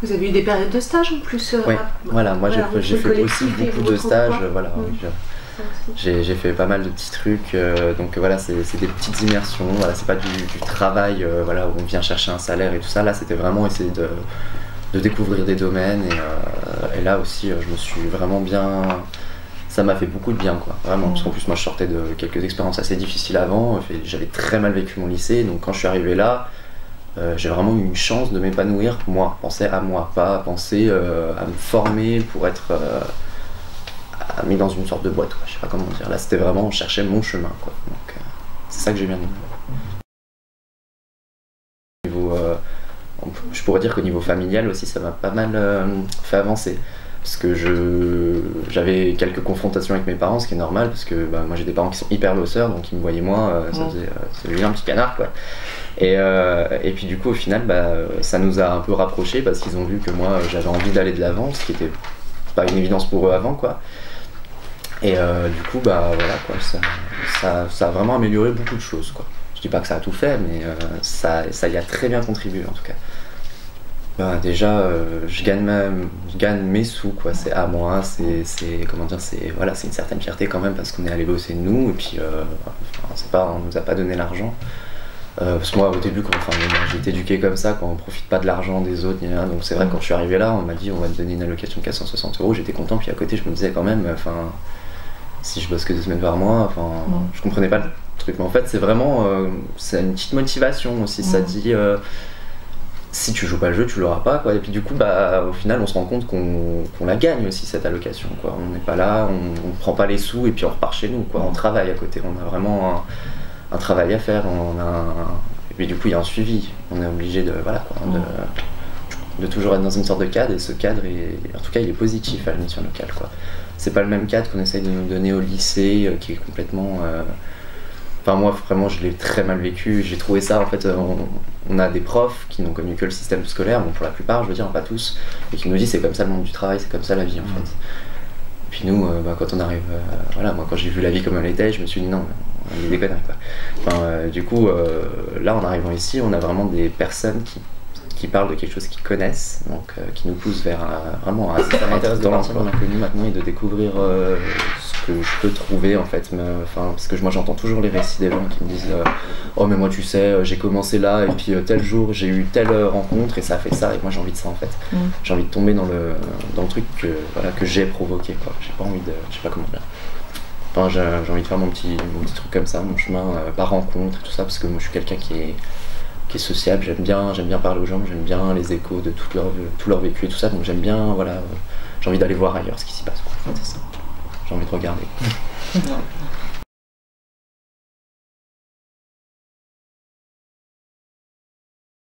Vous avez eu des périodes de stage en plus Oui, voilà, moi j'ai fait aussi beaucoup de stages, voilà. J'ai fait pas mal de petits trucs, donc voilà, c'est des petites immersions, voilà, c'est pas du travail voilà, où on vient chercher un salaire et tout ça, là c'était vraiment essayer de découvrir des domaines et là aussi je me suis vraiment bien... Ça m'a fait beaucoup de bien, quoi, vraiment, parce qu'en plus moi je sortais de quelques expériences assez difficiles avant, j'avais très mal vécu mon lycée, donc quand je suis arrivé là, j'ai vraiment eu une chance de m'épanouir, moi, penser à moi, pas penser à me former pour être mis dans une sorte de boîte, quoi, je sais pas comment dire. Là c'était vraiment, on cherchait mon chemin, quoi. Donc c'est ça que j'ai bien aimé. Niveau, je pourrais dire qu'au niveau familial aussi ça m'a pas mal fait avancer. Parce que j'avais quelques confrontations avec mes parents, ce qui est normal, parce que bah, moi j'ai des parents qui sont hyper bosseurs, donc ils me voyaient moi, ça faisait c'est un petit canard, quoi. Et puis du coup au final bah, ça nous a un peu rapprochés parce qu'ils ont vu que moi j'avais envie d'aller de l'avant, ce qui était pas une évidence pour eux avant, quoi. Et du coup bah voilà, quoi, ça a vraiment amélioré beaucoup de choses, quoi. Je dis pas que ça a tout fait, mais ça y a très bien contribué en tout cas. Bah, déjà je gagne mes sous, quoi, c'est à moi, comment dire, voilà, c'est une certaine fierté quand même parce qu'on est allé bosser nous et puis on nous a pas donné l'argent. Parce que moi au début j'ai été éduqué comme ça, quand on profite pas de l'argent des autres, donc c'est vrai que quand je suis arrivé là on m'a dit on va te donner une allocation de 460 €, j'étais content, puis à côté je me disais quand même, si je bosse que 2 semaines par mois, je comprenais pas le truc, mais en fait c'est vraiment c'est une petite motivation aussi, ça dit si tu joues pas le jeu tu l'auras pas, quoi. Et puis du coup bah au final on se rend compte qu'on la gagne aussi cette allocation, quoi. On n'est pas là, on prend pas les sous et puis on repart chez nous, quoi. On travaille à côté, on a vraiment un travail à faire, et puis du coup il y a un suivi, on est obligé de, voilà, quoi, de toujours être dans une sorte de cadre, et ce cadre en tout cas il est positif à la mission locale, quoi. C'est pas le même cadre qu'on essaye de nous donner au lycée qui est complètement enfin moi vraiment je l'ai très mal vécu, j'ai trouvé ça en fait, on a des profs qui n'ont connu que le système scolaire, bon pour la plupart je veux dire, pas tous, et qui nous disent c'est comme ça le monde du travail, c'est comme ça la vie en fait. Et puis nous bah, quand on arrive, voilà, moi quand j'ai vu la vie comme elle était, je me suis dit non, on est des conneries, quoi. Du coup là en arrivant ici on a vraiment des personnes qui parlent de quelque chose qu'ils connaissent, donc qui nous poussent vers vraiment ça m'intéresse dans l'ensemble de l'inconnu maintenant et de découvrir ce que je peux trouver en fait, parce que moi j'entends toujours les récits des gens qui me disent oh mais moi tu sais j'ai commencé là et puis tel jour j'ai eu telle rencontre et ça a fait ça, et moi j'ai envie de ça en fait. J'ai envie de tomber dans le truc que j'ai provoqué, quoi. J'ai pas envie de, je sais pas comment dire. J'ai envie de faire mon petit truc comme ça, mon chemin par rencontre et tout ça, parce que moi je suis quelqu'un qui est sociable, j'aime bien parler aux gens, j'aime bien les échos de tout leur vécu et tout ça, donc j'aime bien, voilà, j'ai envie d'aller voir ailleurs ce qui s'y passe, quoi. En fait, c'est ça. J'ai envie de regarder.